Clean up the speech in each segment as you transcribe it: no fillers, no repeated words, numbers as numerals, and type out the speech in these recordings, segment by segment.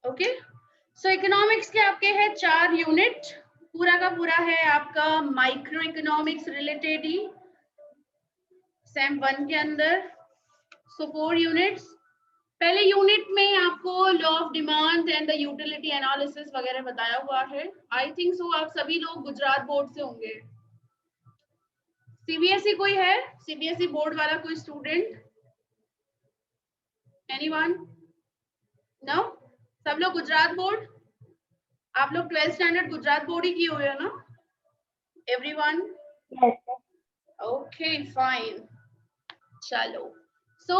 Okay, सो economics के आपके है 4 यूनिट, पूरा का पूरा है आपका माइक्रो इकोनॉमिक्स रिलेटेड ही सेम 1 के अंदर। सो 4 यूनिट्स। पहले यूनिट में आपको law of demand and the utility analysis वगैरह बताया हुआ है। आई थिंक सो आप सभी लोग गुजरात बोर्ड से होंगे। सीबीएसई कोई है? सीबीएसई बोर्ड वाला कोई स्टूडेंट? एनीवन? नो? सब लोग गुजरात बोर्ड? आप लोग 12th स्टैंडर्ड गुजरात बोर्ड ही किए हुए हैं ना? एवरीवन? Yes. ओके फाइन, चलो। सो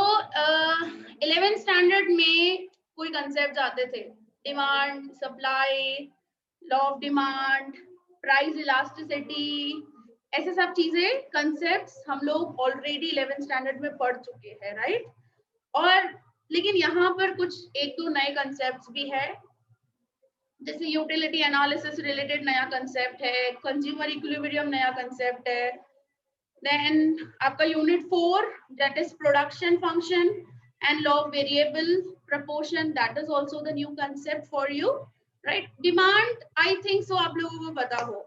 11th स्टैंडर्ड में कोई कंसेप्ट आते थे, demand, supply, law of demand, price elasticity, ऐसे सब चीजें कंसेप्ट्स हम लोग ऑलरेडी 11th स्टैंडर्ड में पढ़ चुके हैं, राइट? और लेकिन यहाँ पर कुछ एक दो नए कंसेप्ट्स भी है, जैसे यूटिलिटी एनालिसिस रिलेटेड नया कंसेप्ट है, कंज्यूमर इक्विलिब्रियम नया कंसेप्ट है, देन आपका unit 4 that is production function and law of variable proportion, that is also the new concept for you, right? Demand I think so आप लोगों को पता हो।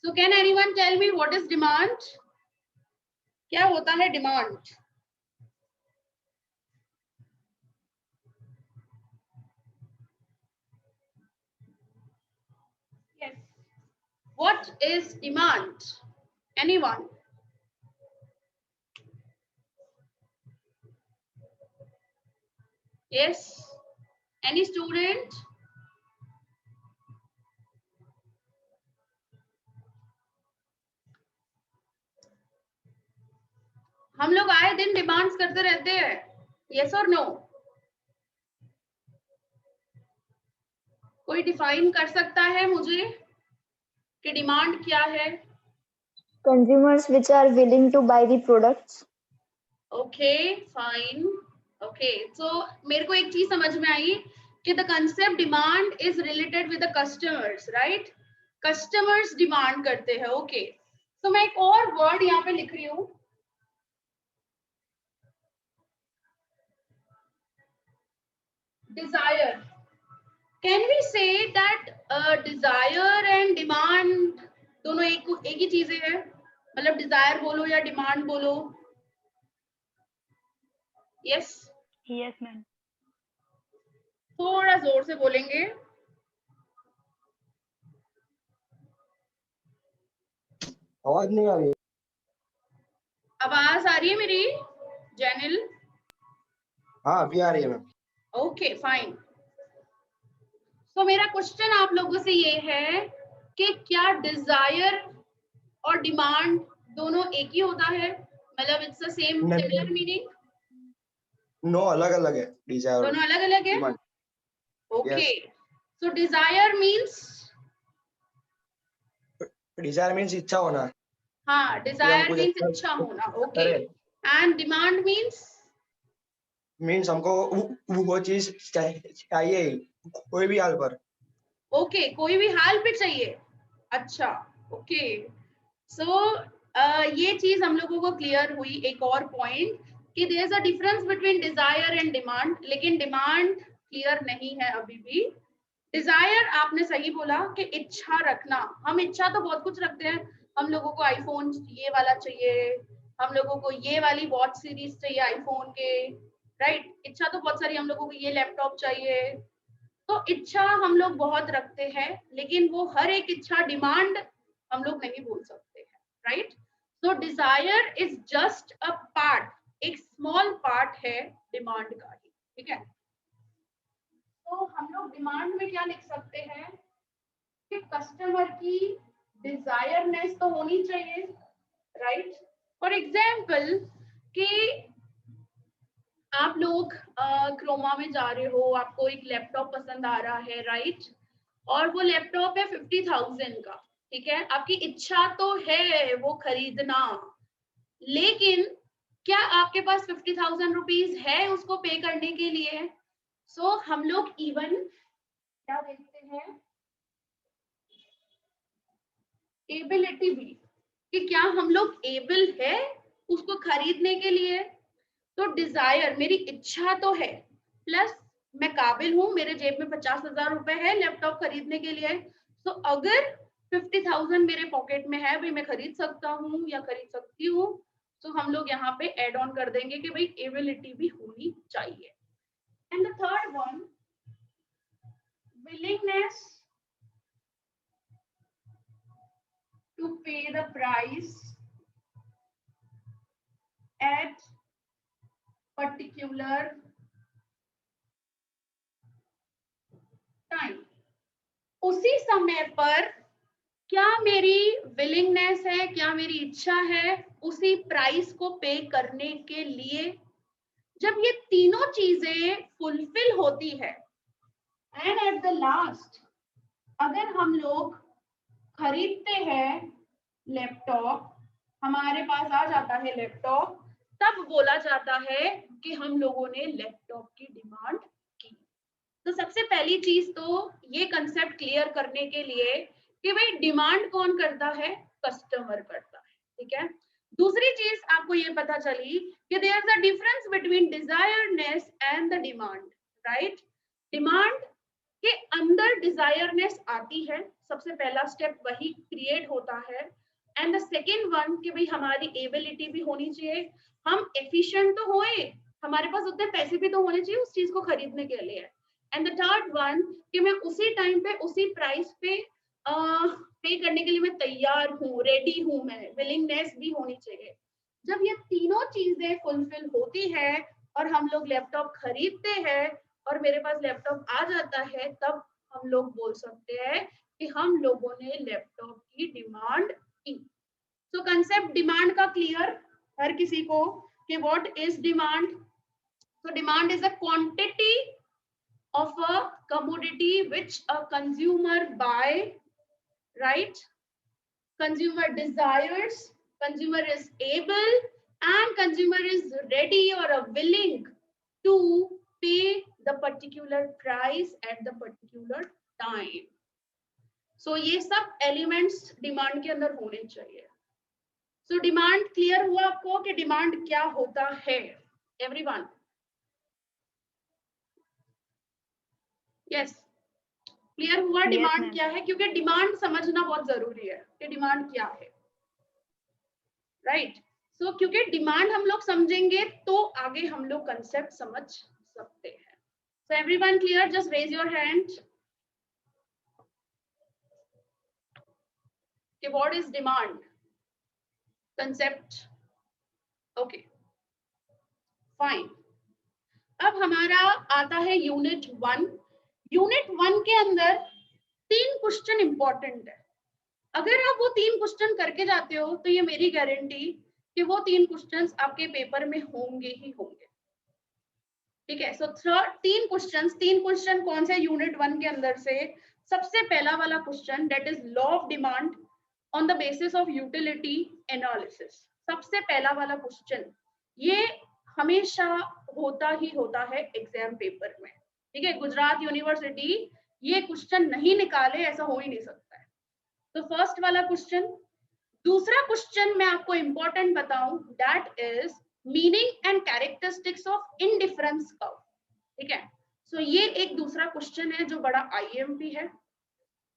So can anyone tell me what is demand? क्या होता है demand? Yes. What is demand? Anyone? Yes. Any student? हम लोग आए दिन डिमांड्स करते रहते हैं, यस और नो? कोई डिफाइन कर सकता है मुझे कि डिमांड क्या है? Consumers which are willing to buy the products. Okay fine, okay. So मेरे को एक चीज समझ में आई कि the concept demand is related with the customers, right? Customers demand करते हैं, ओके। तो मैं एक और वर्ड यहाँ पे लिख रही हूँ, desire. Can we say that desire and demand दोनों एक ही चीजें हैं? मतलब desire बोलो या demand बोलो? Yes? Yes, ma'am. थोड़ा जोर से बोलेंगे। आवाज नहीं आ रही? आवाज आ रही है मेरी जैनिल? हाँ अभी आ रही है मैम। Okay fine. तो मेरा क्वेश्चन आप लोगों से ये है कि क्या डिजायर और डिमांड दोनों एक ही होता है? मतलब it's the same similar meaning? No, अलग अलग है डिजायर। दोनों अलग अलग है? Demand. Okay, so desire means? Desire means इच्छा होना। हाँ, डिजायर मीन्स इच्छा होना, ओके। एंड डिमांड मीन्स हमको वो चीज चाहिए कोई भी हाल पर। ओके, कोई भी हाल पे चाहिए। अच्छा, ओके। सो ये चीज हम लोगों को क्लियर हुई। एक और पॉइंट कि there is a difference between desire and demand, लेकिन डिमांड क्लियर नहीं है अभी भी। डिजायर आपने सही बोला कि इच्छा रखना, हम इच्छा तो बहुत कुछ रखते हैं। हम लोगों को आईफोन ये वाला चाहिए, हम लोगों को ये वाली वॉच सीरीज चाहिए आईफोन के, राइट? इच्छा तो बहुत सारी, हम लोगों को ये लैपटॉप चाहिए। तो इच्छा हम लोग बहुत रखते हैं, लेकिन वो हर एक इच्छा डिमांड हम लोग नहीं बोल सकते हैं, right? So desire is just a part, एक स्मॉल पार्ट है डिमांड का ही, ठीक है? तो हम लोग डिमांड में क्या लिख सकते हैं कि कस्टमर की डिजायरनेस तो होनी चाहिए, राइट? फॉर एग्जाम्पल कि आप लोग क्रोमा में जा रहे हो, आपको एक लैपटॉप पसंद आ रहा है, राइट? और वो लैपटॉप है 50,000 का, ठीक है? आपकी इच्छा तो है वो खरीदना, लेकिन क्या आपके पास 50,000 रुपीज है उसको पे करने के लिए? सो हम लोग इवन क्या देखते हैं, एबिलिटी भी, कि क्या हम लोग एबल है उसको खरीदने के लिए। तो डिजायर मेरी इच्छा तो है, प्लस मैं काबिल हूँ, मेरे जेब में 50,000 रुपए है लैपटॉप खरीदने के लिए, तो अगर 50,000 मेरे पॉकेट में है, भाई मैं खरीद सकता हूँ या खरीद सकती हूँ, तो हम लोग यहाँ पे एड ऑन कर देंगे कि भाई एबिलिटी भी होनी चाहिए। And the third one, willingness to pay the price at particular time। उसी समय पर क्या मेरी विलिंगनेस है, क्या मेरी इच्छा है उसी प्राइस को पे करने के लिए। जब ये तीनों चीजें फुलफिल होती है एंड एट द लास्ट अगर हम लोग खरीदते हैं लैपटॉप, हमारे पास आ जाता है लैपटॉप, तब बोला जाता है कि हम लोगों ने लैपटॉप की डिमांड की। तो सबसे पहली चीज तो ये कंसेप्ट क्लियर करने के लिए कि भाई डिमांड कौन करता है, कस्टमर करता है, ठीक है। दूसरी चीज आपको ये पता चली कि there is a difference between desireness and the demand, right. Demand के अंदर डिजायरनेस आती है, सबसे पहला स्टेप वही क्रिएट होता है। एंड द सेकेंड वन कि भाई हमारी एबिलिटी भी होनी चाहिए, हम एफिशिएंट तो होए, हमारे पास उतने पैसे भी तो होने चाहिए उस चीज को खरीदने के लिए। एंड द थर्ड वन कि मैं उसी टाइम पे उसी प्राइस पे पे करने के लिए मैं तैयार हूँ, रेडी हूँ, मैं विलिंगनेस भी होनी चाहिए। जब ये तीनों चीजें फुलफिल होती है और हम लोग लैपटॉप खरीदते हैं और मेरे पास लैपटॉप आ जाता है, तब हम लोग बोल सकते हैं कि हम लोगों ने लैपटॉप की डिमांड की। सो कंसेप्ट डिमांड का क्लियर हर किसी को कि what is demand. So demand is a quantity of a commodity which a consumer buy, right? Consumer desires, consumer is able, and consumer is ready or willing to pay the particular price at the particular time. So ये सब elements demand के अंदर होने चाहिए। So demand clear हुआ आपको कि demand क्या होता है, everyone? Yes. क्लियर हुआ डिमांड क्या है, क्योंकि डिमांड समझना बहुत जरूरी है कि डिमांड क्या है, राइट। सो क्योंकि डिमांड हम लोग समझेंगे तो आगे हम लोग कंसेप्ट समझ सकते हैं। So everyone clear, just raise your hand कि what is demand concept. Okay fine. अब हमारा आता है यूनिट 1। यूनिट 1 के अंदर 3 क्वेश्चन इंपॉर्टेंट है। अगर आप वो 3 क्वेश्चन करके जाते हो तो ये मेरी गारंटी कि वो 3 क्वेश्चंस आपके पेपर में होंगे ही होंगे, ठीक है। सो 3 क्वेश्चन कौन से यूनिट 1 के अंदर से। सबसे पहला वाला question that is law of demand on the basis of utility analysis. सबसे पहला वाला क्वेश्चन ये हमेशा होता ही होता है एग्जाम पेपर में, ठीक है। गुजरात यूनिवर्सिटी ये क्वेश्चन नहीं निकाले ऐसा हो ही नहीं सकता है। तो फर्स्ट वाला क्वेश्चन। दूसरा क्वेश्चन मैं आपको इंपॉर्टेंट बताऊं, that is meaning and characteristics of indifference curve, ठीक है। सो ये एक दूसरा क्वेश्चन है जो बड़ा आईएमपी है।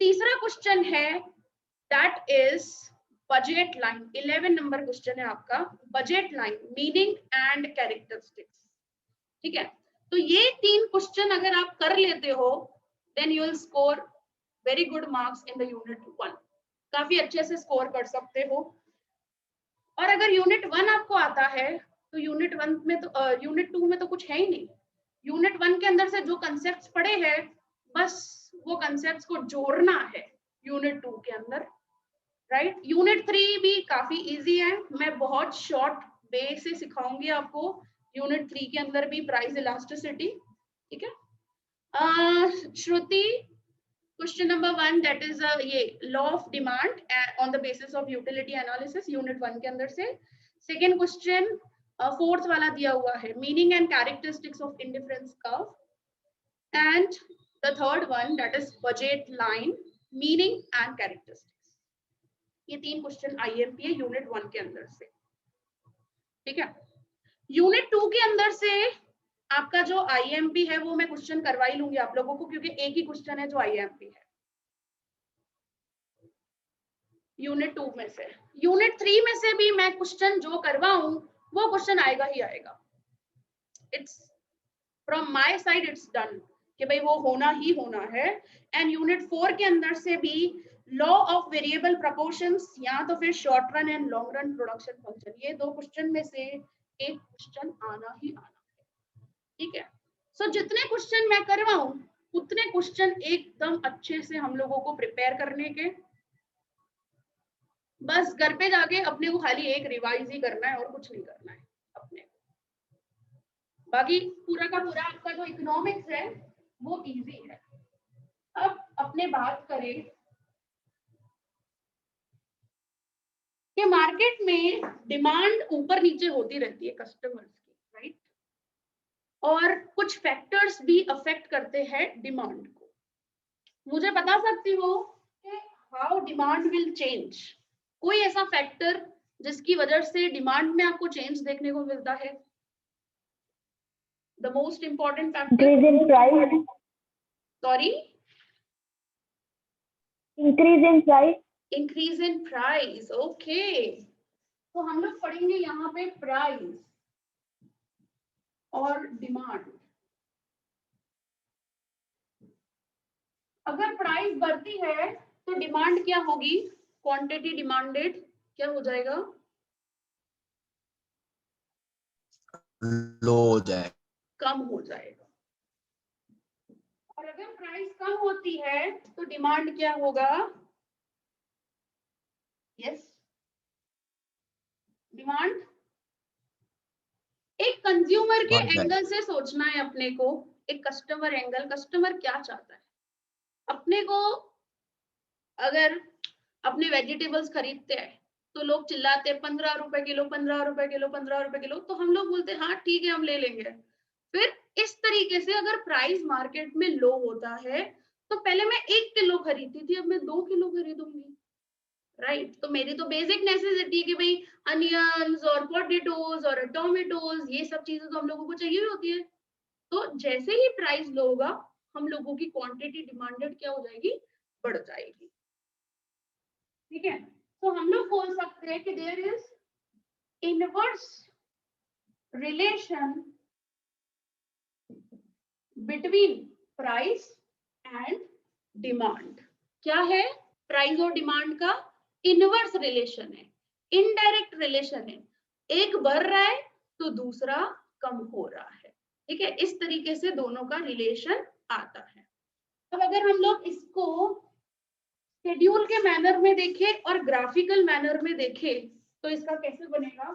तीसरा क्वेश्चन है that is budget line. 11 number question है आपका, budget line, meaning and characteristics, ठीक है। तो ये 3 क्वेश्चन अगर आप कर लेते हो then you will score very good marks in the unit 1, काफी अच्छे से स्कोर कर सकते हो। और अगर यूनिट 1 आपको आता है तो यूनिट 1 में तो यूनिट 2 में तो कुछ है ही नहीं। यूनिट 1 के अंदर से जो कंसेप्ट्स पढ़े हैं बस वो कंसेप्ट्स को जोड़ना है यूनिट 2 के अंदर, राइट। यूनिट 3 भी काफी इजी है, मैं बहुत शॉर्ट वे से सिखाऊंगी आपको यूनिट 3 के अंदर भी प्राइस इलास्टिसिटी, ठीक है। श्रुति क्वेश्चन नंबर 1 दैट इज ये law of demand on the basis of utility analysis unit 1 के अंदर से। सेकंड क्वेश्चन फोर्थ वाला दिया हुआ है, meaning and characteristics of indifference curve. And the third one that is budget line, meaning and characteristics. ये 3 question IMP है unit 1 के अंदर से, ठीक है। यूनिट 2 के अंदर से आपका जो आईएमपी है वो मैं क्वेश्चन करवा ही लूंगी आप लोगों को, क्योंकि एक ही क्वेश्चन है जो आईएमपी है यूनिट 2 में से। यूनिट 3 में से भी मैं क्वेश्चन जो करवाऊं वो क्वेश्चन आएगा ही आएगा। It's from my side it's done कि भाई वो होना ही होना है। एंड यूनिट 4 के अंदर से भी लॉ ऑफ वेरिएबल प्रोपोर्शंस या तो फिर short run and long run production function, ये दो क्वेश्चन में से एक क्वेश्चन आना ही आना है। ठीक है, सो जितने क्वेश्चन मैं करवाऊं उतने क्वेश्चन एकदम अच्छे से हम लोगों को प्रिपेयर करने के, बस घर पे जाके अपने को खाली एक रिवाइज ही करना है और कुछ नहीं करना है अपने को। बाकी पूरा का पूरा आपका जो इकोनॉमिक्स है वो इजी है। अब अपने बात करें कि मार्केट में डिमांड ऊपर नीचे होती रहती है कस्टमर्स की, राइट, और कुछ फैक्टर्स भी अफेक्ट करते हैं डिमांड को। मुझे बता सकती हो कि हाउ डिमांड विल चेंज, कोई ऐसा फैक्टर जिसकी वजह से डिमांड में आपको चेंज देखने को मिलता है? The most important factor, increase in price, sorry, increase in price, increase in price. Okay, तो हम लोग पढ़ेंगे यहाँ पे प्राइस और डिमांड। अगर प्राइस बढ़ती है तो डिमांड क्या होगी? क्वांटिटी डिमांडेड क्या हो जाएगा? लो हो जाए, कम हो जाएगा। और अगर प्राइस कम होती है तो डिमांड क्या होगा? Yes, demand. एक कंज्यूमर के बढ़ जाए। एंगल से सोचना है अपने को, एक कस्टमर एंगल, कस्टमर क्या चाहता है अपने को। अगर अपने वेजिटेबल्स खरीदते हैं तो लोग चिल्लाते हैं 15 रुपए किलो, 15 रुपए किलो, 15 रुपए किलो, तो हम लोग बोलते हैं हाँ ठीक है हम ले लेंगे। फिर इस तरीके से अगर प्राइस मार्केट में लो होता है तो पहले मैं 1 किलो खरीदती थी, अब मैं 2 किलो खरीदूंगी, राइट। तो मेरी तो बेसिक नेसेसिटी कि भाई अनियंस और पोटेटोज और टोमेटोज ये सब चीजें तो हम लोगों को चाहिए होती है। तो जैसे ही प्राइस लो होगा हम लोगों की क्वांटिटी डिमांडेड क्या हो जाएगी? बढ़ जाएगी। ठीक है, तो हम लोग बोल सकते हैं कि there is inverse relation between price and demand. क्या है? प्राइस और डिमांड का इनवर्स रिलेशन है, इनडायरेक्ट रिलेशन है। एक बढ़ रहा है तो दूसरा कम हो रहा है। ठीक है, इस तरीके से दोनों का रिलेशन आता है। अब अगर हम लोग इसको शेड्यूल के मैनर में देखें और ग्राफिकल मैनर में देखें तो इसका कैसे बनेगा?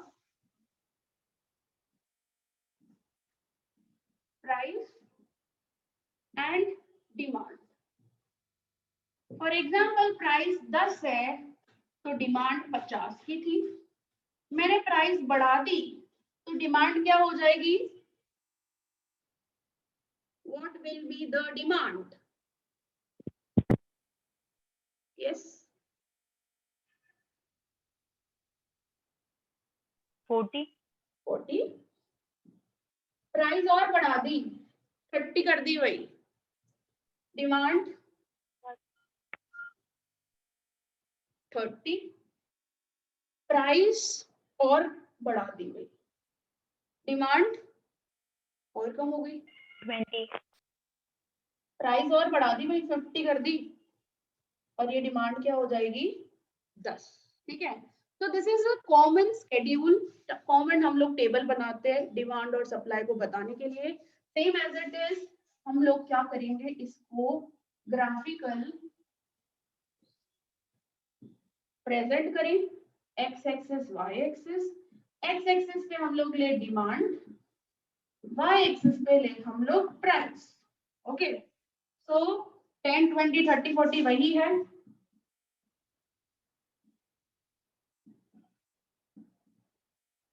Price and demand. For example price 10 है तो डिमांड 50 की थी, मैंने प्राइस बढ़ा दी तो डिमांड क्या हो जाएगी? What will be the demand? Yes, 40, 40। Price और बढ़ा दी, 30 कर दी भाई, डिमांड 30। प्राइस और बढ़ा दी भाई, डिमांड और कम हो गई। 20, प्राइस और बढ़ा दी भाई, 50 कर दी, और ये डिमांड क्या हो जाएगी? 10। ठीक है, तो this is a common schedule, common हम लोग टेबल बनाते हैं डिमांड और सप्लाई को बताने के लिए। सेम एज इट इज हम लोग क्या करेंगे, इसको ग्राफिकल प्रेजेंट करें। X axis Y axis, X axis पे हम लोग ले डिमांड, वाई एक्सिस पे ले हम लोग प्राइस। ओके, सो 10 20 30 40 वही है।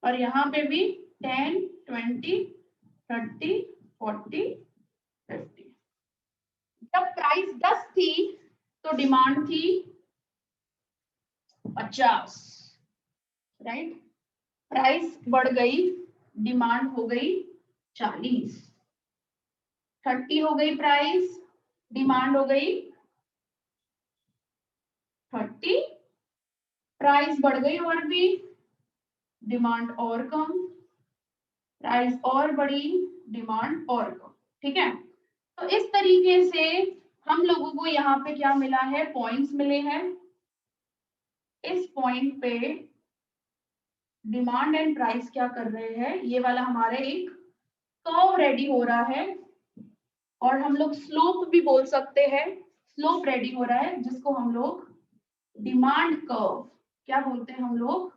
और यहाँ पे भी 10 20 30 40 50। जब प्राइस 10 थी तो डिमांड थी 50, राइट। प्राइस बढ़ गई, डिमांड हो गई 40। 30 हो गई प्राइस, डिमांड हो गई 30, प्राइस बढ़ गई और भी, डिमांड और कम, प्राइस और बढ़ी, डिमांड और कम। ठीक है, तो इस तरीके से हम लोगों को यहाँ पे क्या मिला है, पॉइंट्स मिले हैं। इस पॉइंट पे डिमांड एंड प्राइस क्या कर रहे हैं, ये वाला हमारे एक कर्व रेडी हो रहा है, और हम लोग स्लोप भी बोल सकते हैं, स्लोप रेडी हो रहा है जिसको हम लोग डिमांड कर्व क्या बोलते हैं, हम लोग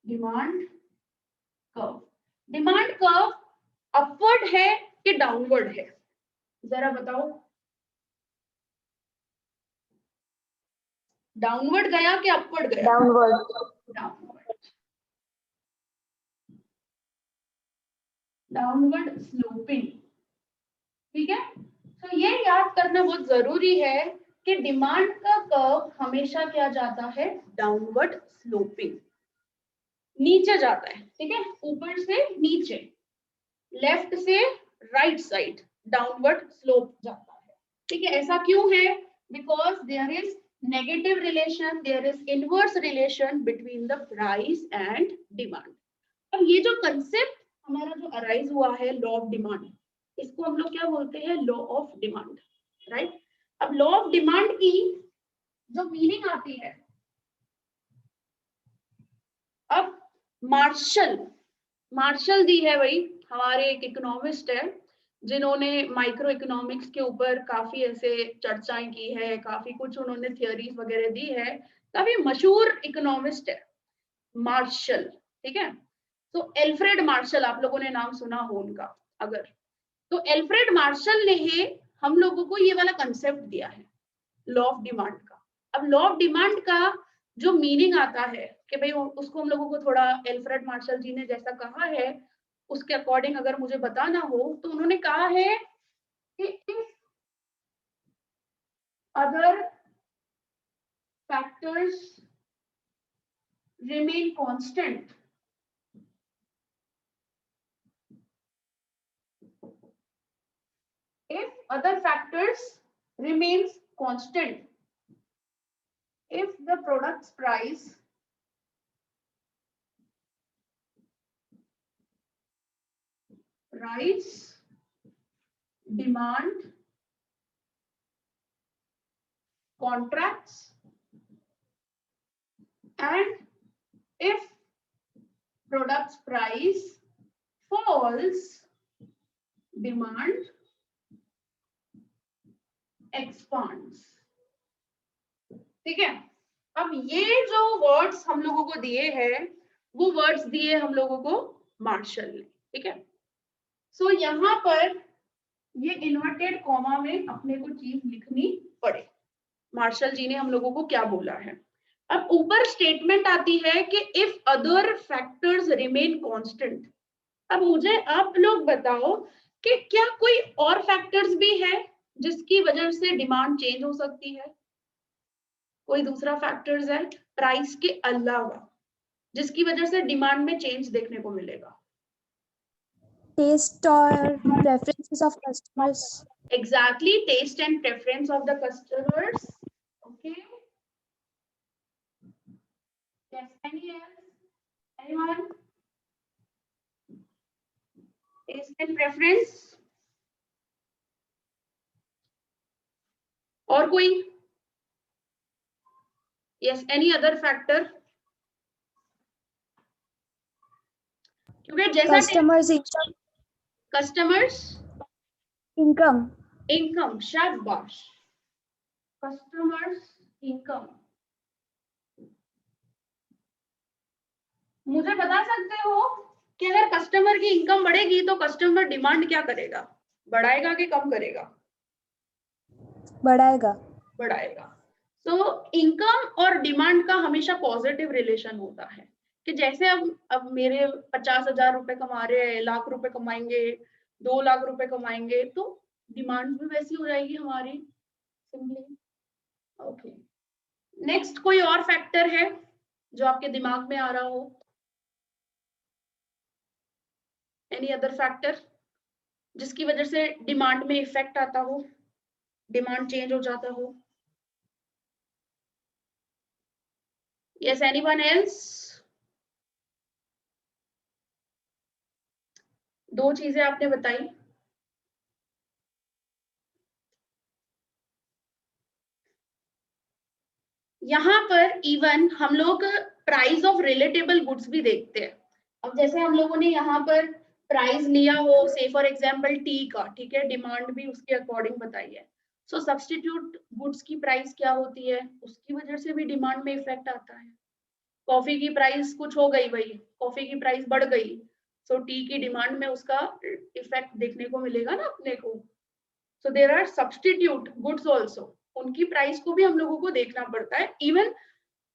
demand curve. Demand curve upward है कि डाउनवर्ड है, जरा बताओ, डाउनवर्ड गया कि अपवर्ड गया? डाउनवर्ड। Downward sloping. ठीक है, तो ये याद करना बहुत जरूरी है कि डिमांड का कर्व हमेशा क्या जाता है, डाउनवर्ड स्लोपिंग, नीचे जाता है। ठीक है, ऊपर से नीचे, लेफ्ट से राइट साइड डाउनवर्ड स्लोप जाता है। ठीक है, ऐसा क्यों है, because there is negative relation, there is inverse relation between the price and demand. अब ये जो कंसेप्ट हमारा जो अराइज हुआ है, लॉ ऑफ डिमांड, इसको हम लोग क्या बोलते हैं, लॉ ऑफ डिमांड, राइट। अब लॉ ऑफ डिमांड की जो मीनिंग आती है, अब मार्शल दी है भाई, हमारे एक इकोनॉमिस्ट है जिन्होंने माइक्रो इकोनॉमिक्स के ऊपर काफी ऐसे चर्चाएं की है, काफी कुछ उन्होंने थियोरीज वगैरह दी है, काफी मशहूर इकोनॉमिस्ट है मार्शल। ठीक है, तो एल्फ्रेड मार्शल, आप लोगों ने नाम सुना हो उनका अगर, तो एल्फ्रेड मार्शल ने हम लोगों को ये वाला कंसेप्ट दिया है लॉ ऑफ डिमांड का। अब लॉ ऑफ डिमांड का जो मीनिंग आता है कि भाई उसको हम लोगों को थोड़ा एल्फ्रेड मार्शल जी ने जैसा कहा है उसके अकॉर्डिंग अगर मुझे बताना हो, तो उन्होंने कहा है कि if other factors remain constant, if other factors remains constant, if the product's price rise, demand contracts, and if product's price falls, demand expands। ठीक है, अब ये जो वर्ड्स हम लोगों को दिए हैं, वो वर्ड्स दिए हम लोगों को मार्शल ने। ठीक है, सो यहाँ पर ये इन्वर्टेड कॉमा में अपने को चीज लिखनी पड़े, मार्शल जी ने हम लोगों को क्या बोला है। अब ऊपर स्टेटमेंट आती है कि if other factors remain constant. अब मुझे आप लोग बताओ कि क्या कोई और फैक्टर्स भी है जिसकी वजह से डिमांड चेंज हो सकती है, कोई दूसरा फैक्टर्स है प्राइस के अलावा जिसकी वजह से डिमांड में चेंज देखने को मिलेगा? Taste or preferences of customers. Exactly, taste and preference of the customers. Okay. Yes, any else? Anyone? Taste and preference? और कोई? Yes, any other factor? क्योंकि जैसा Customers income. customers Income. income, शाबाश, customers income। मुझे बता सकते हो कि अगर कस्टमर की इनकम बढ़ेगी तो कस्टमर डिमांड क्या करेगा, बढ़ाएगा कि कम करेगा? बढ़ाएगा। बढ़ाएगा। तो इनकम और डिमांड का हमेशा पॉजिटिव रिलेशन होता है कि जैसे अब मेरे 50,000 रुपए कमा रहे हैं, लाख रुपए कमाएंगे, 2 लाख रुपए कमाएंगे, तो डिमांड भी वैसी हो जाएगी हमारी, सिंपली। ओके, नेक्स्ट कोई और फैक्टर है जो आपके दिमाग में आ रहा हो? Any other factor? जिसकी वजह से डिमांड में इफेक्ट आता हो, डिमांड चेंज हो जाता हो? Yes, anyone else? दो चीजें आपने बताई। यहाँ पर इवन हम लोग प्राइस ऑफ रिलेटेबल गुड्स भी देखते हैं। अब जैसे हम लोगों ने यहाँ पर प्राइस लिया हो, से फॉर एग्जांपल टी का, ठीक है, डिमांड भी उसके अकॉर्डिंग बताई है। सो सब्स्टिट्यूट गुड्स की प्राइस क्या होती है, उसकी वजह से भी डिमांड में इफेक्ट आता है। कॉफी की प्राइस कुछ हो गई भाई, कॉफी की प्राइस बढ़ गई, सो टी की डिमांड में उसका इफेक्ट देखने को मिलेगा ना अपने को। So there are substitute goods also, उनकी प्राइस को भी हम लोगों को देखना पड़ता है। इवन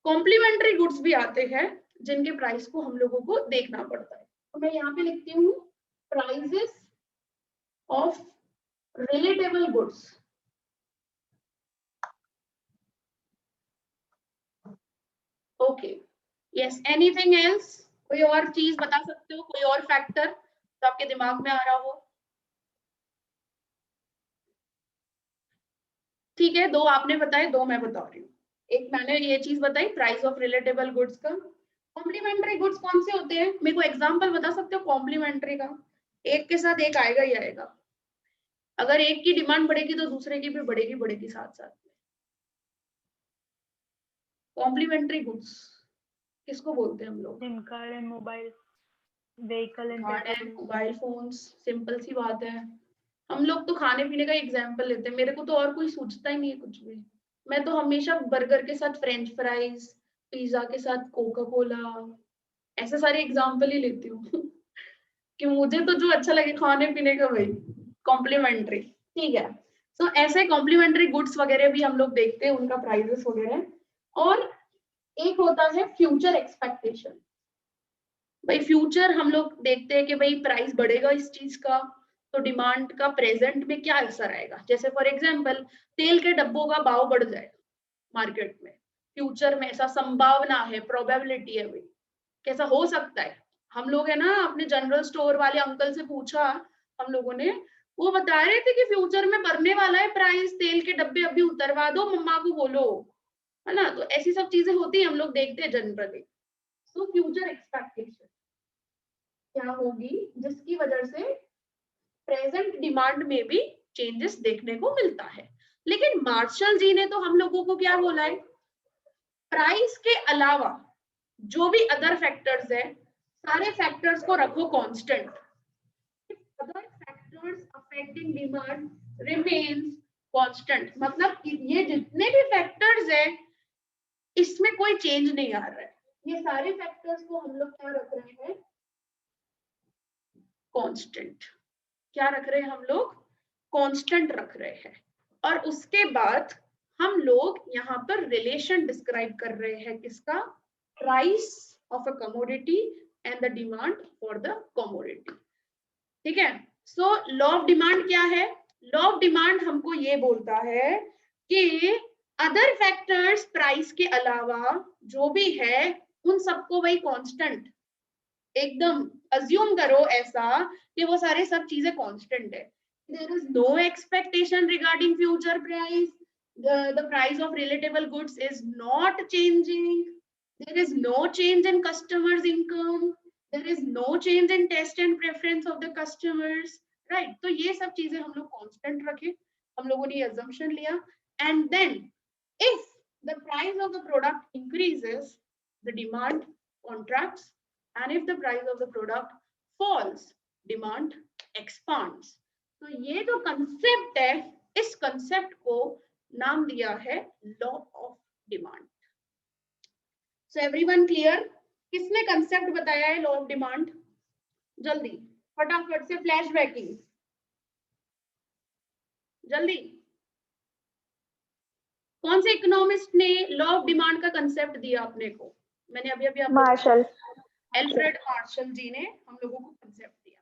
कॉम्प्लीमेंट्री गुड्स भी आते हैं जिनके प्राइस को हम लोगों को देखना पड़ता है। तो मैं यहाँ पे लिखती हूँ prices of relatable goods. Okay, yes, anything else? कोई और चीज बता सकते हो, कोई और फैक्टर तो आपके दिमाग में आ रहा हो? ठीक है, दो आपने बताए, दो मैं बता रही हूँ। एक मैंने ये चीज बताई प्राइस ऑफ रिलेटेबल गुड्स का। कॉम्प्लीमेंट्री गुड्स कौन से होते हैं, मेरे को एग्जांपल बता सकते हो कॉम्प्लीमेंट्री का? एक के साथ एक आएगा ही आएगा। अगर एक की डिमांड बढ़ेगी तो दूसरे की भी बढ़ेगी साथ साथ में। कॉम्प्लीमेंट्री गुड्स किसको बोलते हैं हम लोग? Sim card and mobile, vehicle and card petrol. And mobile phones, simple सी बात है। हम लोग तो खाने पीने का एग्जाम्पल लेते हैं, मेरे को तो और कोई सोचता ही नहीं है कुछ भी। मैं तो हमेशा बर्गर के साथ फ्रेंच फ्राइज, पिज्जा के साथ कोका कोला, ऐसे सारे एग्जाम्पल ही लेती हूँ कि मुझे तो जो अच्छा लगे खाने पीने का वही कॉम्प्लीमेंट्री, ठीक है। सो ऐसे कॉम्प्लीमेंट्री गुड्स वगैरह भी हम लोग देखते हैं, उनका प्राइजेस वगैरह। और एक होता है फ्यूचर एक्सपेक्टेशन। भाई फ्यूचर हम लोग देखते हैं कि भाई प्राइस बढ़ेगा इस चीज का, तो डिमांड का प्रेजेंट में क्या असर आएगा। जैसे फॉर एग्जांपल तेल के डब्बों का भाव बढ़ जाएगा मार्केट में, फ्यूचर में ऐसा संभावना है, प्रोबेबिलिटी है भाई, कैसा हो सकता है। हम लोग है ना, अपने जनरल स्टोर वाले अंकल से पूछा हम लोगों ने, वो बता रहे थे कि फ्यूचर में बढ़ने वाला है प्राइस, तेल के डब्बे अभी उतरवा दो, मम्मा को बोलो, है ना। तो ऐसी सब चीजें होती है, हम लोग देखते हैं जनरली। सो फ्यूचर एक्सपेक्टेशन क्या होगी जिसकी वजह से प्रेजेंट डिमांड में भी चेंजेस देखने को मिलता है। लेकिन मार्शल जी ने तो हम लोगों को क्या बोला है, प्राइस के अलावा जो भी अदर फैक्टर्स है, सारे फैक्टर्स को रखो constant. Other factors affecting demand remains constant, मतलब ये जितने भी फैक्टर्स है इसमें कोई चेंज नहीं आ रहा है। ये सारे फैक्टर्स को हम लोग क्या रख रहे हैं, कांस्टेंट। क्या रख रहे हैं हम लोग, कांस्टेंट रख रहे हैं। और उसके बाद हम लोग यहाँ पर रिलेशन डिस्क्राइब कर रहे हैं, किसका, price of a commodity and the demand for the commodity, ठीक है। सो लॉ ऑफ डिमांड क्या है, लॉ ऑफ डिमांड हमको ये बोलता है कि अदर फैक्टर्स प्राइस के अलावा जो भी है उन सबको वही कांस्टेंट, एकदम अज्यूम करो ऐसा कि वो सारे सब चीजें कांस्टेंट है। There is no expectation regarding future price, the price of relatable goods is not changing, there is no change in customers income, there is no change in taste and preference of the customers, right। तो ये सब चीजें हम लोग constant रखे, हम लोगों ने assumption लिया। and then if the price of the product increases, the demand contracts, and if the price of the product falls, demand expands। तो ये जो कंसेप्ट है, इस कंसेप्ट को नाम दिया है law of demand. So everyone clear, किसने कंसेप्ट बताया है लॉ ऑफ डिमांड? जल्दी फटाफट से फ्लैशबैकिंग, जल्दी। कौन से इकोनॉमिस्ट ने लॉ ऑफ डिमांड का कंसेप्ट दिया अपने को? मैंने अभी अभी मार्शल, एल्फ्रेड मार्शल जी ने हम लोगों को कंसेप्ट दिया।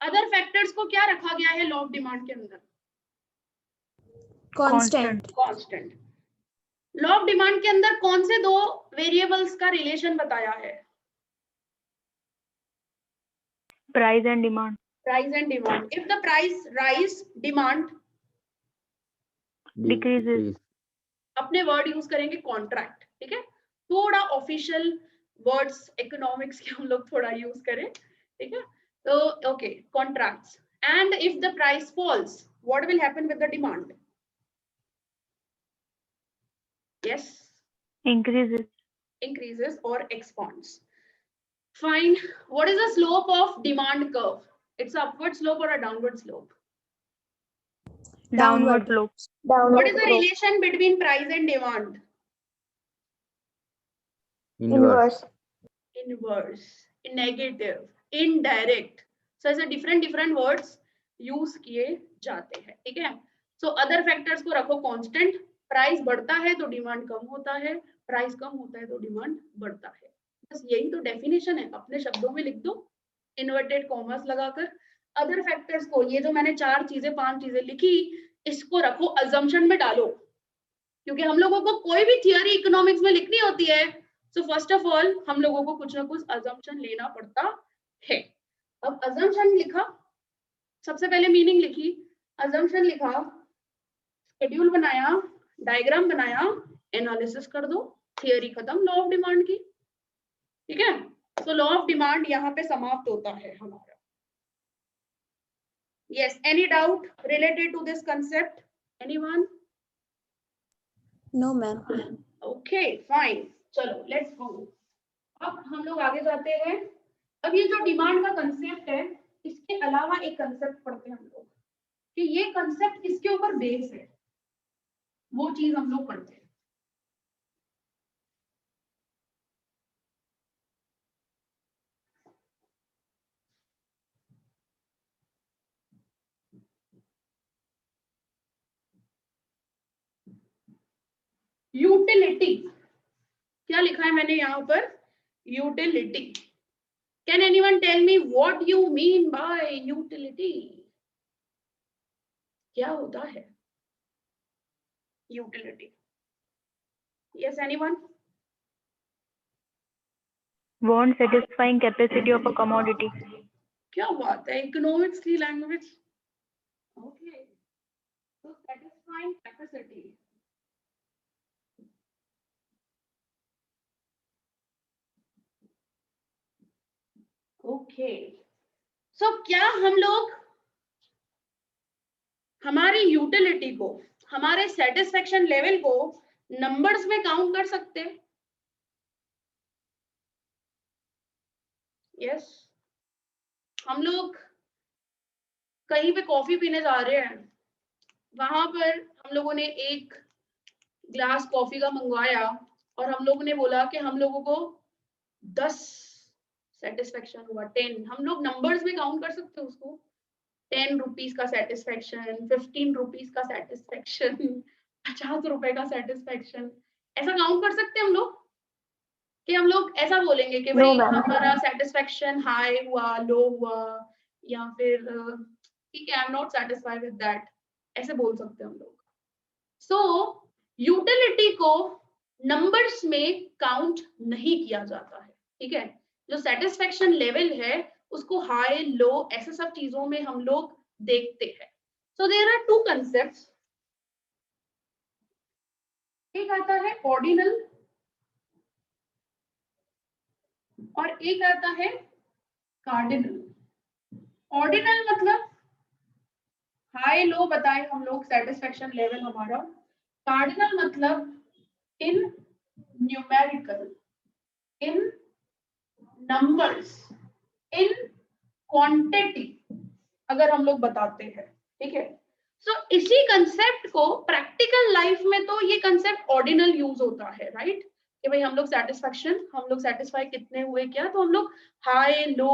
अदर फैक्टर्स को क्या रखा गया है लॉ ऑफ डिमांड के अंदर? Constant. Constant. Law of demand के अंदर कौन से दो वेरिएबल्स का रिलेशन बताया है? Price and demand. Price and demand. If the price rise, demand Decreases. अपने वर्ड यूज करेंगे कॉन्ट्रैक्ट. ठीक है, थोड़ा ऑफिशियल वर्ड्स इकोनॉमिक्स के हम लोग थोड़ा यूज करें. ठीक है, तो okay, contracts. And if the price falls, what will happen with the demand? Yes, Increases. increases or expands. Fine. What is the slope of demand curve? It's an upward slope or a downward slope? Downward slope. What is the relation between price and demand? Inverse. Inverse, negative, indirect. So ऐसे different words use किए जाते हैं. ठीक है, so other factors को रखो constant. Price बढ़ता है तो डिमांड कम होता है, प्राइस कम होता है तो डिमांड बढ़ता है. बस यही तो डेफिनेशन है. अपने शब्दों में लिख दो इन्वर्टेड कॉमर्स लगाकर. अदर फैक्टर्स को, ये जो मैंने 4 चीजें 5 चीजें लिखी, इसको रखो अजम्पशन में डालो, क्योंकि हम लोगों को कोई भी थियरी इकोनॉमिक्स में लिखनी होती है. सो फर्स्ट ऑफ ऑल हम लोगों को कुछ ना कुछ अजम्पशन लेना पड़ता है. अब अजम्पशन लिखा, सबसे पहले मीनिंग लिखी, अजम्पशन लिखा, शेड्यूल बनाया, डायग्राम बनाया, एनालिसिस कर दो, थियरी खत्म लॉ ऑफ डिमांड की. ठीक है, तो लॉ ऑफ डिमांड यहाँ पे समाप्त होता है हमारा. Yes, any doubt related to this concept? Anyone? No, ma'am. Okay fine, चलो लेट्स गो. अब हम लोग आगे जाते हैं. अब ये जो डिमांड का कंसेप्ट है, इसके अलावा एक कंसेप्ट पढ़ते हैं हम लोग, कि ये कंसेप्ट किसके ऊपर बेस है, वो चीज हम लोग पढ़ते हैं. यूटिलिटी. क्या लिखा है मैंने यहाँ पर? Utility. Can anyone tell me what you mean by utility? क्या होता है utility? Yes, anyone? Want satisfying capacity of a commodity. क्या बात है, इकोनॉमिक्स की लैंग्वेज. ओके, तो सैटिस्फाइंग कैपेसिटी. ओके, सो क्या हम लोग हमारी यूटिलिटी को, हमारे सेटिस्फेक्शन लेवल को नंबर्स में काउंट कर सकते हैं? यस. हम लोग कहीं पे कॉफी पीने जा रहे हैं, वहां पर हम लोगों ने एक ग्लास कॉफी का मंगवाया और हम लोगों ने बोला कि हम लोगों को 10 सेटिस्फेक्शन हुआ, 10. हम लोग नंबर्स में काउंट कर सकते हैं उसको. 10 रुपीज का सेटिस्फेक्शन, 15 रुपीज का सेटिस्फेक्शन, 50 रुपए का सेटिस्फेक्शन, ऐसा काउंट कर सकते हैं हम लोग? कि हम लोग ऐसा बोलेंगे कि भाई हमारा सेटिस्फेक्शन हाई हुआ, लो हुआ, या फिर ठीक है, I am not satisfied with that, ऐसे बोल सकते हैं हम लोग. सो यूटिलिटी को नंबर्स में काउंट नहीं किया जाता है. ठीक है, जो सेटिस्फेक्शन लेवल है उसको हाई लो ऐसे सब चीजों में हम लोग देखते हैं. So there are 2 concepts. एक आता है ऑर्डिनल और एक आता है कार्डिनल. ऑर्डिनल मतलब हाई लो बताए हम लोग सेटिस्फेक्शन लेवल हमारा. कार्डिनल मतलब in numerical, in numbers, in quantity अगर हम लोग बताते हैं. ठीक है, सो इसी कंसेप्ट को प्रैक्टिकल लाइफ में तो ये कंसेप्ट ऑर्डिनल यूज होता है, राइट? कि भाई हम लोग सेटिस्फेक्शन, हम लोग सेटिस्फाई कितने हुए क्या, तो हम लोग हाई लो,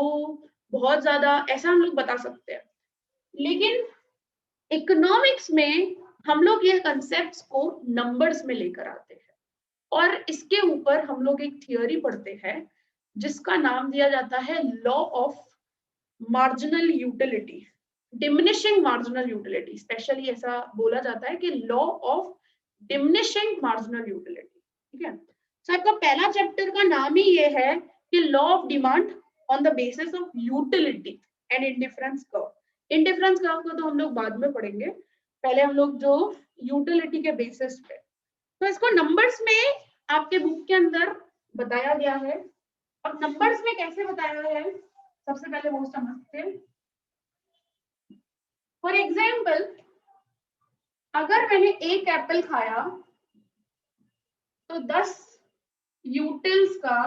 बहुत ज्यादा, ऐसा हम लोग बता सकते हैं. लेकिन इकोनॉमिक्स में हम लोग ये कंसेप्ट्स को नंबर्स में लेकर आते हैं और इसके ऊपर हम लोग एक थियोरी पढ़ते हैं जिसका नाम दिया जाता है law of marginal utility, diminishing marginal utility. Specially ऐसा बोला जाता है कि law of diminishing marginal utility. ठीक है, तो आपका पहला चैप्टर का नाम ही ये है कि law of demand on the basis of utility. And indifference curve. Indifference curve को तो हम लोग बाद में पढ़ेंगे, पहले हम लोग जो यूटिलिटी के बेसिस पे, तो इसको नंबर्स में आपके बुक के अंदर बताया गया है। अब नंबर्स में कैसे बताया गया है, सबसे पहले वो समझते हैं। फॉर एग्जाम्पल, अगर मैंने एक एप्पल खाया तो 10 यूटिल्स का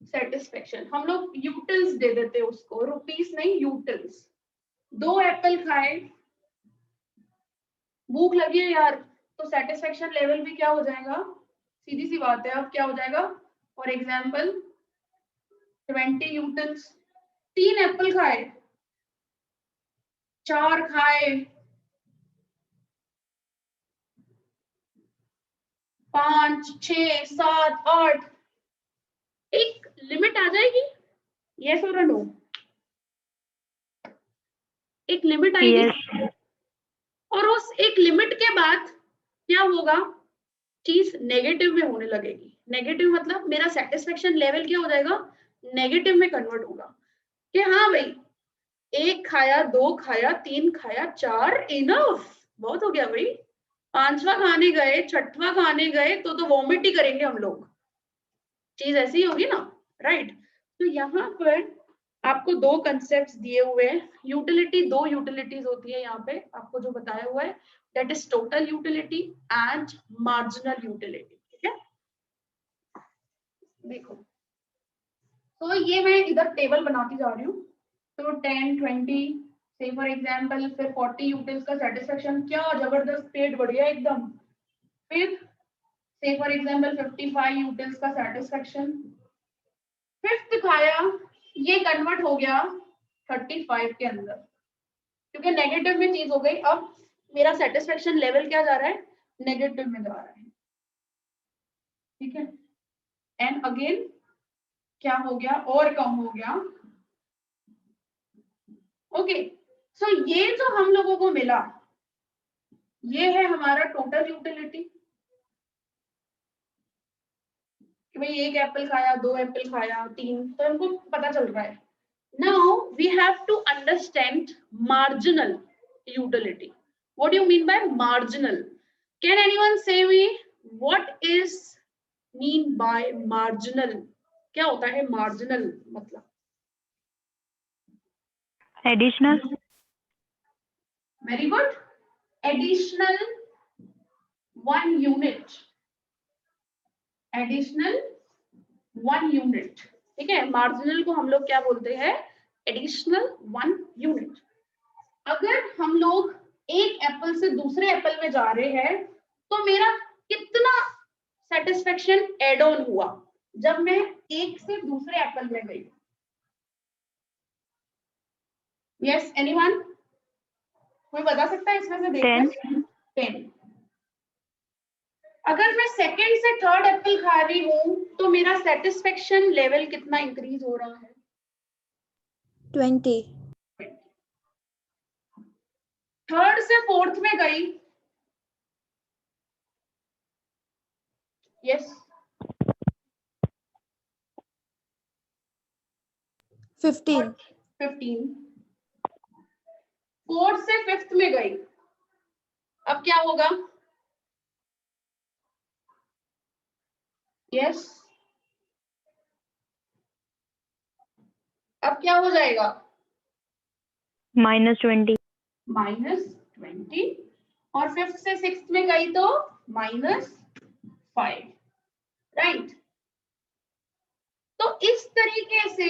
सेटिस्फेक्शन, हम लोग यूटिल्स दे देते हैं उसको, रुपीस नहीं, यूटिल्स। 2 एप्पल खाए, भूख लगी है यार, तो सेटिस्फेक्शन लेवल भी क्या हो जाएगा, सीधी सी बात है, अब क्या हो जाएगा, फॉर एग्जाम्पल 20 यूटिल्स। 3 एप्पल खाए, 4 खाए, 5, 6, 7, 8, एक लिमिट आ जाएगी, यस और नो, एक लिमिट आएगी। Yes. और उस एक लिमिट के बाद क्या होगा, चीज नेगेटिव में होने लगेगी। नेगेटिव मतलब मेरा सेटिस्फेक्शन लेवल क्या हो जाएगा, नेगेटिव में कन्वर्ट होगा, कि हाँ भाई 1 खाया, 2 खाया, 3 खाया, 4 इनफ, बहुत हो गया भाई, 5वां खाने गए, 6वां खाने गए तो वॉमिट ही करेंगे हम लोग, चीज ऐसी ही होगी ना, राइट। तो यहाँ पर आपको 2 कंसेप्ट दिए हुए हैं। यूटिलिटी, 2 यूटिलिटीज होती है यहाँ पे आपको जो बताया हुआ है, that is total utility and marginal utility, ठीक है। देखो, तो ये मैं इधर टेबल बनाती जा रही हूँ, तो 10, 20 से फॉर एग्जाम्पल, फिर 40 यूटिल्स का सेटिस्फेक्शन, क्या जबरदस्त, पेट बढ़ गया एकदम। फिर से फॉर एग्जाम्पल 55 यूटिल्स का सेटिस्फेक्शन, 5th खाया, ये कन्वर्ट हो गया 35 के अंदर, क्योंकि नेगेटिव में चीज हो गई, अब मेरा सेटिस्फेक्शन लेवल क्या जा रहा है, नेगेटिव में जा रहा है, ठीक है। एंड अगेन क्या हो गया, और कम हो गया, ओके। सो ये जो हम लोगों को मिला, ये है हमारा टोटल यूटिलिटी, कि भाई 1 एप्पल खाया, 2 एप्पल खाया, 3, तो हमको पता चल रहा है। Now we have to understand marginal utility. What do you mean by marginal? Can anyone say me what is mean by marginal? क्या होता है marginal मतलब? Additional. Very good. Additional 1 unit. Additional 1 unit. ठीक है, marginal को हम लोग क्या बोलते हैं, additional 1 unit. अगर हम लोग एक एप्पल से दूसरे एप्पल में जा रहे हैं, तो मेरा कितना सेटिस्फेक्शन एड ऑन हुआ जब मैं एक से दूसरे एप्पल में गई। यस, एनीवन, कोई बता सकता है इसमें से, देखते 10। अगर मैं सेकंड से थर्ड एप्पल खा रही हूँ, तो मेरा सेटिस्फेक्शन लेवल कितना इंक्रीज हो रहा है, 20. थर्ड से फोर्थ में गई, यस 15. 15, फोर्थ से फिफ्थ में गई, अब क्या होगा, यस अब क्या हो जाएगा, -20. -20, और फिफ्थ से सिक्स्थ में गई तो -5, राइट। तो इस तरीके से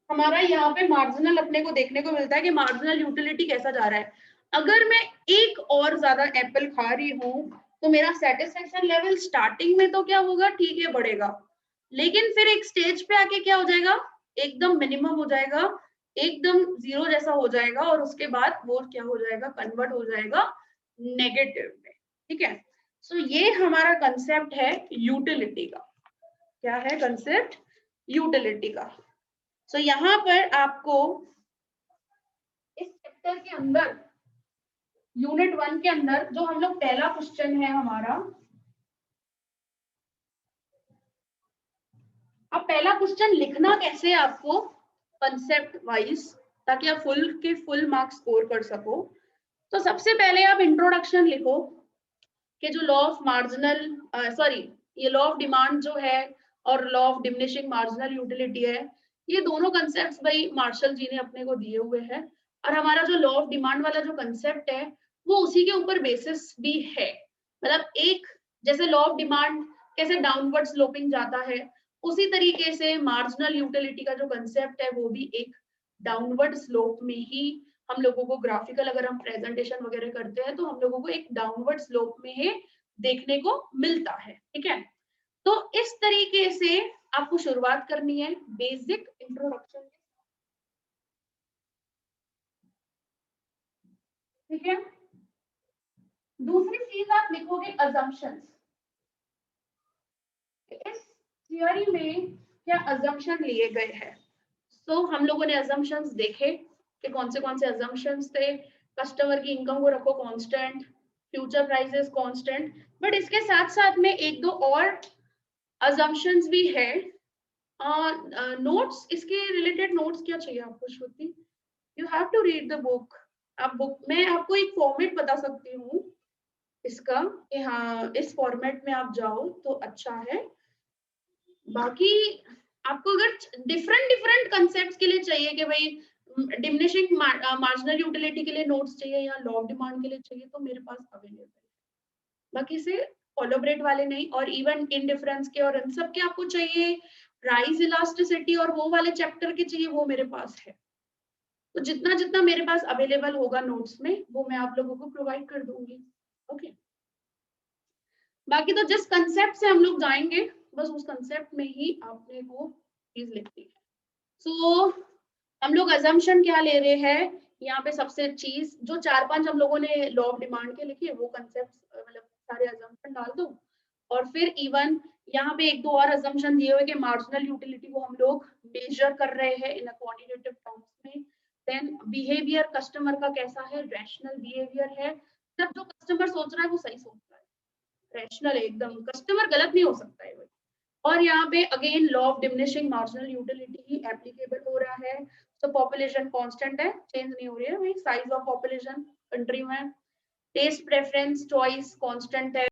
हमारा यहाँ पे मार्जिनल अपने को देखने को मिलता है कि मार्जिनल यूटिलिटी कैसा जा रहा है। अगर मैं एक और ज्यादा एप्पल खा रही हूँ, तो मेरा सेटिस्फेक्शन लेवल स्टार्टिंग में तो क्या होगा, ठीक है बढ़ेगा, लेकिन फिर एक स्टेज पे आके क्या हो जाएगा, एकदम मिनिमम हो जाएगा, एकदम 0 जैसा हो जाएगा, और उसके बाद वो क्या हो जाएगा, कन्वर्ट हो जाएगा नेगेटिव में, ठीक है। सो ये हमारा कंसेप्ट है यूटिलिटी का। क्या है कंसेप्ट, यूटिलिटी का। सो यहाँ पर आपको इस चैप्टर के अंदर यूनिट 1 के अंदर जो हम लोग पहला क्वेश्चन है हमारा, अब पहला क्वेश्चन लिखना कैसे आपको कंसेप्ट वाइज, ताकि आप फुल के फुल मार्क्स स्कोर कर सको। तो सबसे पहले आप इंट्रोडक्शन लिखो कि जो लॉ ऑफ मार्जिनल ये लॉ ऑफ डिमांड जो है और law of diminishing marginal utility है, ये दोनों कंसेप्ट भाई मार्शल जी ने अपने को दिए हुए हैं, और हमारा जो लॉ ऑफ डिमांड वाला जो कंसेप्ट है वो उसी के ऊपर बेसिस भी है। मतलब एक जैसे लॉ ऑफ डिमांड कैसे डाउनवर्ड स्लोपिंग जाता है, उसी तरीके से मार्जिनल यूटिलिटी का जो कंसेप्ट है वो भी एक डाउनवर्ड स्लोप में ही हम लोगों को ग्राफिकल अगर हम प्रेजेंटेशन वगैरह करते हैं तो हम लोगों को एक डाउनवर्ड स्लोप में ही देखने को मिलता है। ठीक है, तो इस तरीके से आपको शुरुआत करनी है बेसिक इंट्रोडक्शन। ठीक है, दूसरी चीज आप लिखोगे अजम्पशंस। इस थियरी में क्या अजम्पशन लिए गए हैं। तो हम लोगों ने अजम्पशंस देखे कि कौन से अजम्पशंस थे। कस्टमर की इनकम को रखो constant, future prices constant, but इसके साथ साथ में एक दो और अजम्पशंस भी है। नोट्स, इसके रिलेटेड नोट्स क्या चाहिए आपको Shruti? You have to read the book. आप बुक में आपको एक फॉर्मेट बता सकती हूँ इसका कि हाँ इस फॉर्मेट में आप जाओ तो अच्छा है। बाकी आपको अगर डिफरेंट कंसेप्ट्स के लिए चाहिए कि भाई डिमिनिशिंग मार्जिनल यूटिलिटी के लिए नोट्स चाहिए या लॉ ऑफ डिमांड के लिए चाहिए तो मेरे पास अवेलेबल है। बाकी से कोलैबोरेट वाले नहीं, और इवन इनडिफरेंस के और इन सब के आपको चाहिए, प्राइस इलास्टिसिटी और वो वाले चैप्टर के चाहिए, वो मेरे पास है। तो जितना जितना मेरे पास अवेलेबल होगा नोट्स में वो मैं आप लोगों को प्रोवाइड कर दूंगी। ओके, बाकी तो जिस कंसेप्ट से हम लोग जाएंगे बस उस कंसेप्ट में ही आपने को चीज लिखनी है। सो हम लोग अजम्पशन क्या ले रहे हैं यहाँ पे, सबसे चीज जो 4-5 हम लोगों ने लॉ ऑफ डिमांड के लिखे वो कंसेप्ट मतलब सारे अजम्पशन डाल दो, और फिर इवन यहाँ पे एक दो और अजम्पशन दिए हुए कि मार्जिनल यूटिलिटी को हम लोग मेजर कर रहे हैं इन क्वांटिटेटिव टर्म्स में। देन बिहेवियर कस्टमर का कैसा है, रैशनल बिहेवियर है, जब जो कस्टमर सोच रहा है वो सही सोच रहा है, रैशनल एकदम, कस्टमर गलत नहीं हो सकता है। और यहाँ पे again law of diminishing marginal utility he applicable हो रहा है। तो पॉपुलेशन कांस्टेंट है, चेंज नहीं हो रही है भाई, साइज ऑफ पॉपुलेशन कंट्री में, टेस्ट प्रेफरेंस चॉइस कांस्टेंट है,